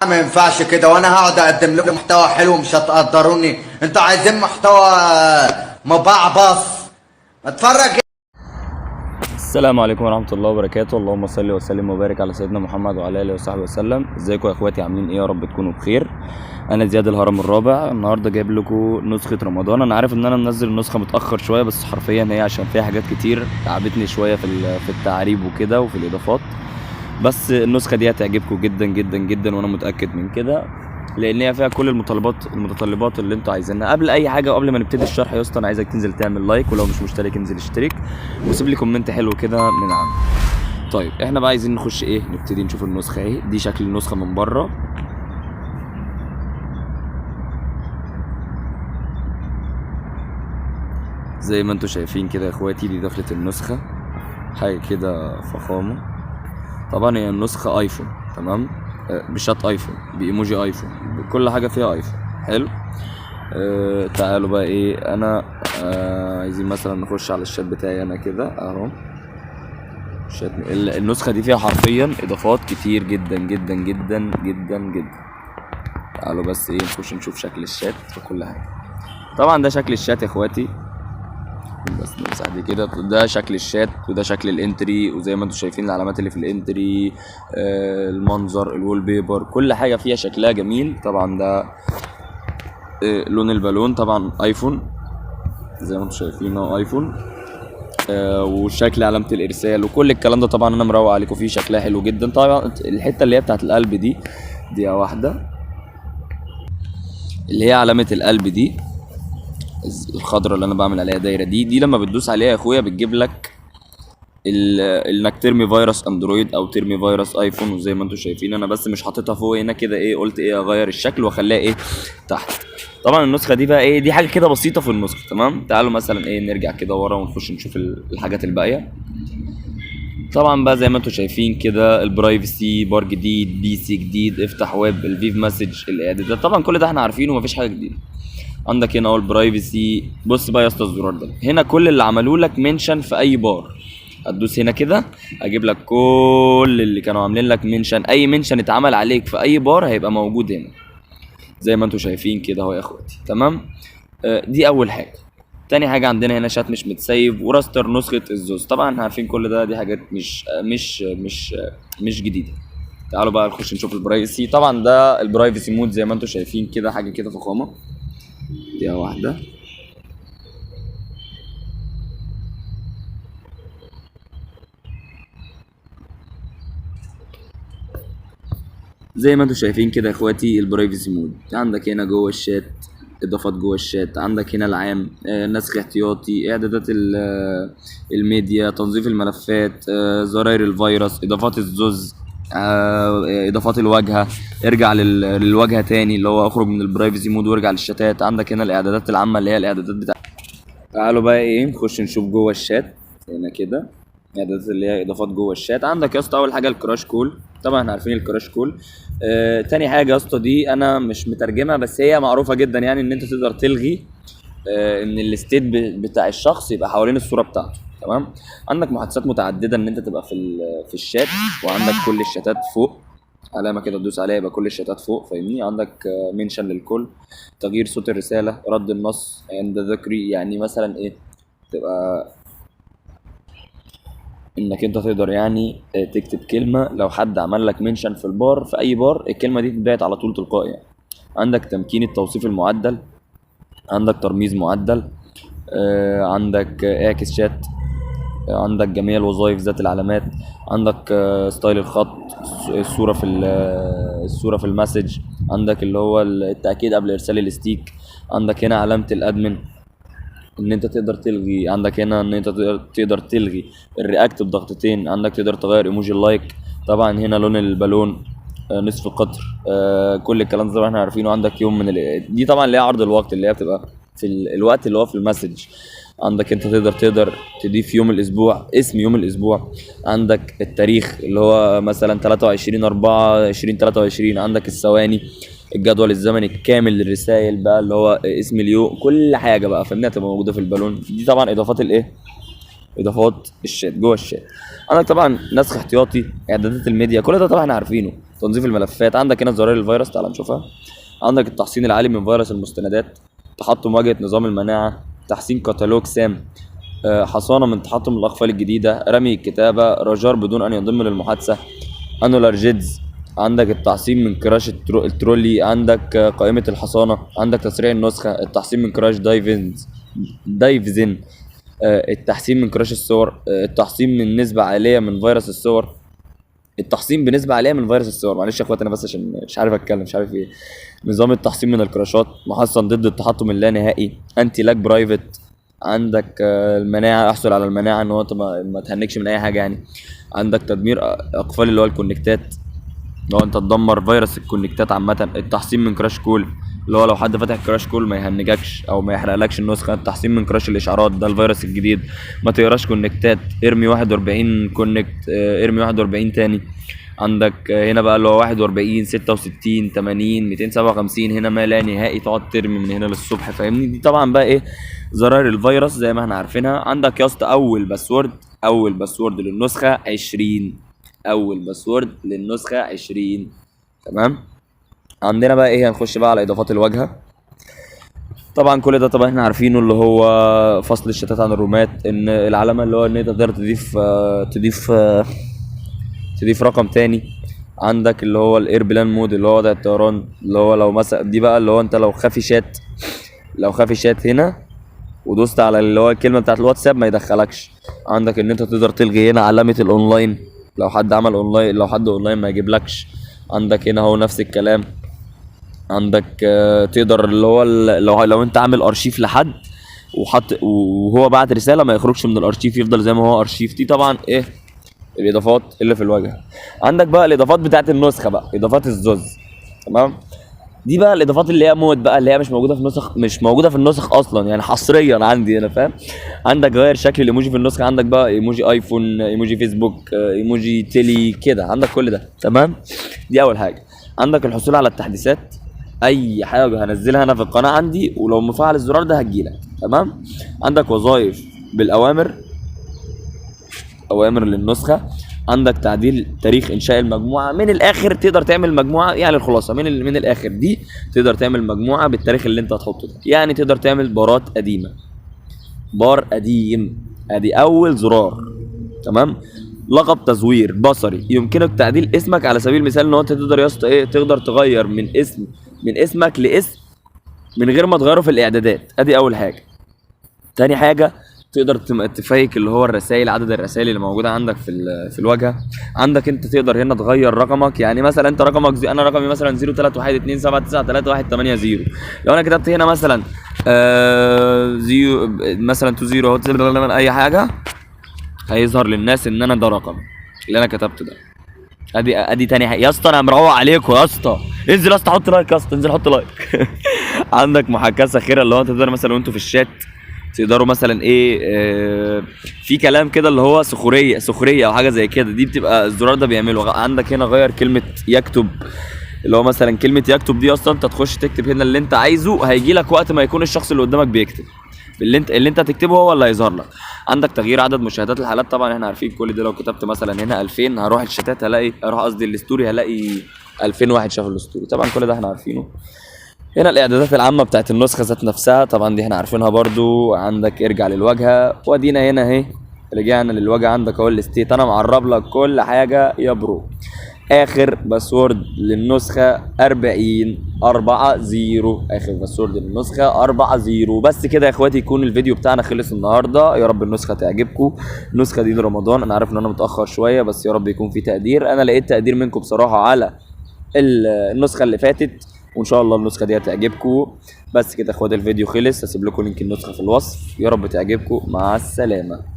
ما ينفعش كده، وانا هقعد اقدم لكم محتوى حلو مش هتقدروني. انتوا عايزين محتوى مبعبص؟ اتفرج. السلام عليكم ورحمة الله وبركاته. اللهم صل وسلم وبارك على سيدنا محمد وعلى آله وصحبه وسلم. ازيكم يا اخواتي، عاملين ايه؟ يا رب تكونوا بخير. انا زياد الهرم الرابع. النهارده جايب لكم نسخة رمضان. انا عارف ان انا منزل النسخة متأخر شوية، بس حرفيا هي عشان فيها حاجات كتير تعبتني شوية في التعريب وكده وفي الاضافات، بس النسخة دي هتعجبكم جدا جدا جدا وانا متأكد من كده، لان هي فيها كل المتطلبات اللي انتوا عايزينها. قبل اي حاجه وقبل ما نبتدي الشرح يا اسطى، انا عايزك تنزل تعمل لايك، ولو مش مشترك انزل اشترك وسيب لي كومنت حلو كده من عندك. طيب احنا بقى عايزين نخش نبتدي نشوف النسخه اهي. دي شكل النسخه من بره. زي ما انتوا شايفين كده يا اخواتي، دي دخلة النسخه، حاجه كده فخامه. طبعا هي النسخه ايفون، تمام؟ بشات ايفون، بايموجي ايفون، بكل حاجه فيها ايفون. حلو. تعالوا بقى انا عايزين مثلا نخش على الشات بتاعي انا كده اهو. النسخه دي فيها حرفيا اضافات كتير جدا جدا جدا جدا جدا. تعالوا بس نخش نشوف شكل الشات وكل حاجه. طبعا ده شكل الشات يا اخواتي، بس نمسح دي كده. ده شكل الشات وده شكل الانتري، وزي ما انتم شايفين العلامات اللي في الانتري، المنظر، الوول بيبر، كل حاجه فيها شكلها جميل. طبعا ده لون البالون، طبعا ايفون زي ما انتم شايفين اهو ايفون. وشكل علامه الارسال وكل الكلام ده طبعا انا مروق عليكم فيه، شكلها حلو جدا. طبعا الحته اللي هي بتاعت القلب دي واحده، اللي هي علامه القلب دي الخضراء اللي انا بعمل عليها دايره دي لما بتدوس عليها يا اخويا بتجيب لك انك ترمي فيروس اندرويد او ترمي فيروس ايفون. وزي ما انتم شايفين انا بس مش حاططها فوق هنا كده، قلت اغير الشكل واخليها تحت. طبعا النسخه دي بقى دي حاجه كده بسيطه في النسخه، تمام؟ تعالوا مثلا نرجع كده ورا ونخش نشوف الحاجات الباقيه. طبعا بقى زي ما انتم شايفين كده، البرايفسي بار جديد، بي سي جديد، افتح ويب، الفيف مسج، الاعدادات، طبعا كل ده احنا عارفينه ومفيش حاجه جديده. عندك هنا اهو البرايفسي. بص بقى يا اسطى الزرار ده هنا، كل اللي عملوا لك منشن في اي بار هتدوس هنا كده، اجيب لك كل اللي كانوا عاملين لك منشن. اي منشن اتعمل عليك في اي بار هيبقى موجود هنا زي ما انتم شايفين كده اهو يا اخواتي، تمام؟ دي اول حاجه. تاني حاجه عندنا هنا شات مش متسيب، وراستر نسخه الزوز. طبعا احنا عارفين كل ده، دي حاجات مش جديده. تعالوا بقى نخش نشوف البرايفسي. طبعا ده البرايفسي مود زي ما انتم شايفين كده، حاجه كده فخامه. دي واحده. زي ما انتم شايفين كده يا اخواتي البرايفسي مود. عندك هنا جوه الشات اضافات جوه الشات، عندك هنا العام، نسخ احتياطي، اعدادات الميديا، تنظيف الملفات، زراير الفيروس، اضافات الزوز، اضافات الواجهه. ارجع للواجهه تاني، اللي هو اخرج من البرايفسي مود وارجع للشاتات. عندك هنا الاعدادات العامه اللي هي الاعدادات بتاع. تعالوا بقى نخش نشوف جوه الشات هنا كده، اعدادات اللي هي اضافات جوه الشات. عندك يا اسطى اول حاجه الكراش كول، طبعا احنا عارفين الكراش كول. تاني حاجه يا اسطى دي انا مش مترجمها، بس هي معروفه جدا، يعني ان انت تقدر تلغي ان الستيت بتاع الشخص يبقى حوالين الصوره بتاعته، تمام؟ عندك محادثات متعدده، ان انت تبقى في الشات، وعندك كل الشاتات فوق، علامه كده تدوس عليها يبقى كل الشاتات فوق، فاهمني؟ عندك منشن للكل، تغيير صوت الرساله، رد النص عند ذكري، يعني مثلا تبقى انك انت تقدر يعني تكتب كلمه لو حد عمل لك منشن في البار، في اي بار، الكلمه دي تتبعت على طول تلقائي يعني. عندك تمكين التوصيف المعدل، عندك ترميز معدل، عندك اعكس شات، عندك جميع الوظائف ذات العلامات، عندك ستايل الخط، الصوره في المسج، عندك اللي هو التاكيد قبل ارسال الستيك، عندك هنا علامه الادمن ان انت تقدر تلغي، عندك هنا ان انت تقدر تلغي الرياكت بضغطتين، عندك تقدر تغير ايموجي اللايك. طبعا هنا لون البالون، نصف قطر، كل الكلام ده طبعا احنا عارفينه. عندك يوم دي طبعا اللي هي عرض الوقت، اللي هي بتبقى في الوقت اللي هو في المسج. عندك انت تقدر تضيف يوم الاسبوع، اسم يوم الاسبوع. عندك التاريخ اللي هو مثلا 23/4/2023. عندك الثواني، الجدول الزمني الكامل للرسائل بقى اللي هو اسم اليوم، كل حاجه بقى فاهمني هتبقى موجوده في البالون دي. طبعا اضافات اضافات الشات جوه الشات. عندك طبعا نسخ احتياطي، اعدادات الميديا، كل ده طبعا احنا عارفينه. تنظيف الملفات. عندك هنا زرار الفيروس، تعال نشوفها. عندك التحصين العالي من فيروس المستندات، تحطم واجهة نظام المناعة، تحسين كتالوج سام، حصانة من تحطم الأقفال الجديدة، رمي الكتابة، رجار بدون أن ينضم للمحادثة، أنولار جيدز. عندك التحصين من كراش الترولي، عندك قائمة الحصانة، عندك تسريع النسخة، التحصين من كراش دايفزن، التحسين من كراش الصور، التحسين من نسبة عالية من فيروس الصور، التحسين بنسبة عالية من فيروس الصور. معلش يا اخواتي انا بس عشان مش عارف اتكلم مش عارف ايه. نظام التحسين من الكراشات، محصن ضد التحطم اللانهائي، انتي لاج برايفت. عندك المناعة، احصل على المناعة ان هو ما تهنكش من اي حاجة يعني. عندك تدمير اقفال اللي هو الكونكتات، لو انت تدمر فيروس الكونكتات عامة. التحسين من كراش كول، اللي هو لو حد فتح كراش كول ما يهنجكش او ما يحرقلكش النسخة. التحسين من كراش الاشعارات، ده الفيروس الجديد. ما تقراش كونكتات، ارمي 41 كونكت، ارمي 41 تاني. عندك هنا بقى اللي هو 41 66 80 257، هنا ما لا نهائي، تقعد ترمي من هنا للصبح فاهمني. دي طبعا بقى ايه زرار الفيروس زي ما احنا عارفينها. عندك يا اسطى اول باسورد للنسخة 20، اول باسورد للنسخة 20 تمام. عندنا بقى ايه، هنخش بقى على اضافات الواجهة. طبعا كل ده طبعا احنا عارفينه، اللي هو فصل الشتات عن الرومات، ان العلامة اللي هو ان انت تقدر تضيف رقم تاني. عندك اللي هو الاير بلان مود، اللي هو وضع الطيران، اللي هو لو مثلا دي بقى اللي هو انت لو خافي شات هنا ودوست على اللي هو الكلمه بتاعت الواتساب ما يدخلكش. عندك ان انت تقدر تلغي هنا علامه الاونلاين، لو حد عمل اونلاين، لو حد اونلاين ما يجيبلكش. عندك هنا هو نفس الكلام. عندك تقدر اللي هو لو انت عامل ارشيف لحد وهو بعت رساله ما يخرجش من الارشيف، يفضل زي ما هو ارشيف. دي طبعا ايه الاضافات اللي في الواجهه. عندك بقى الاضافات بتاعت النسخه بقى، اضافات الزوز تمام. دي بقى الاضافات اللي هي مود بقى، اللي هي مش موجوده في النسخ اصلا يعني، حصريا عندي انا فاهم. عندك غير شكل الايموجي في النسخه، عندك بقى ايموجي ايفون، ايموجي فيسبوك، ايموجي تيلي كده، عندك كل ده تمام. دي اول حاجه. عندك الحصول على التحديثات، اي حاجه هنزلها انا في القناه عندي ولو مفعل الزرار ده هتجيلك تمام. عندك وظائف بالاوامر، اوامر للنسخه. عندك تعديل تاريخ انشاء المجموعه، من الاخر تقدر تعمل مجموعه يعني الخلاصه من الاخر دي تقدر تعمل مجموعه بالتاريخ اللي انت هتحطه ده، يعني تقدر تعمل بارات قديمه، بار قديم. ادي اول زرار تمام. لقب تزوير بصري، يمكنك تعديل اسمك على سبيل المثال، ان هو انت تقدر يا اسطى ايه تقدر تغير من اسمك لاسم من غير ما تغيره في الاعدادات. ادي اول حاجه. تاني حاجه تقدر تفيك اللي هو الرسائل، عدد الرسائل اللي موجوده عندك في الواجهه. عندك انت تقدر هنا تغير رقمك، يعني مثلا انت رقمك انا رقمي مثلا 0312799890. لو انا كتبت هنا مثلا زيرو مثلا 20 اي حاجه، هيظهر للناس ان انا ده رقم اللي انا كتبته ده. ادي تاني حاجه يا اسطى، انا مروق عليكم يا اسطى. انزل يا اسطى حط لايك يا اسطى، انزل حط لايك. عندك محاكاه ساخره، اللي هو انت تقدر مثلا وانتوا في الشات تقدروا مثلا ايه في كلام كده اللي هو سخريه او حاجه زي كده، دي بتبقى الزرار ده بيعمله. عندك هنا غير كلمه يكتب، اللي هو مثلا كلمه يكتب دي اصلا انت تخش تكتب هنا اللي انت عايزه، هيجي لك وقت ما يكون الشخص اللي قدامك بيكتب اللي انت هتكتبه هو اللي هيظهر لك. عندك تغيير عدد مشاهدات الحالات، طبعا احنا عارفين كل ده. لو كتبت مثلا هنا 2000 هروح الشتات هروح قصدي الستوري هلاقي 2000 واحد شاف الستوري، طبعا كل ده احنا عارفينه. هنا الاعدادات العامه بتاعت النسخه ذات نفسها، طبعا دي احنا عارفينها برضو. عندك ارجع للواجهه، وادينا هنا اهي رجعنا للواجهه. عندك اهو الستيت، انا معرب لك كل حاجه يا برو. اخر باسورد للنسخه 40 اخر باسورد للنسخه 40. بس كده يا اخواتي يكون الفيديو بتاعنا خلص النهارده. يا رب النسخه تعجبكم. النسخه دي لرمضان، انا عارف ان انا متاخر شويه بس يا رب يكون في تقدير. انا لقيت تقدير منكم بصراحه على النسخه اللي فاتت، وان شاء الله النسخه دي هتعجبكم. بس كده يا اخواتي الفيديو خلص، هسيب لكم لينك النسخه في الوصف. يا رب تعجبكم، مع السلامه.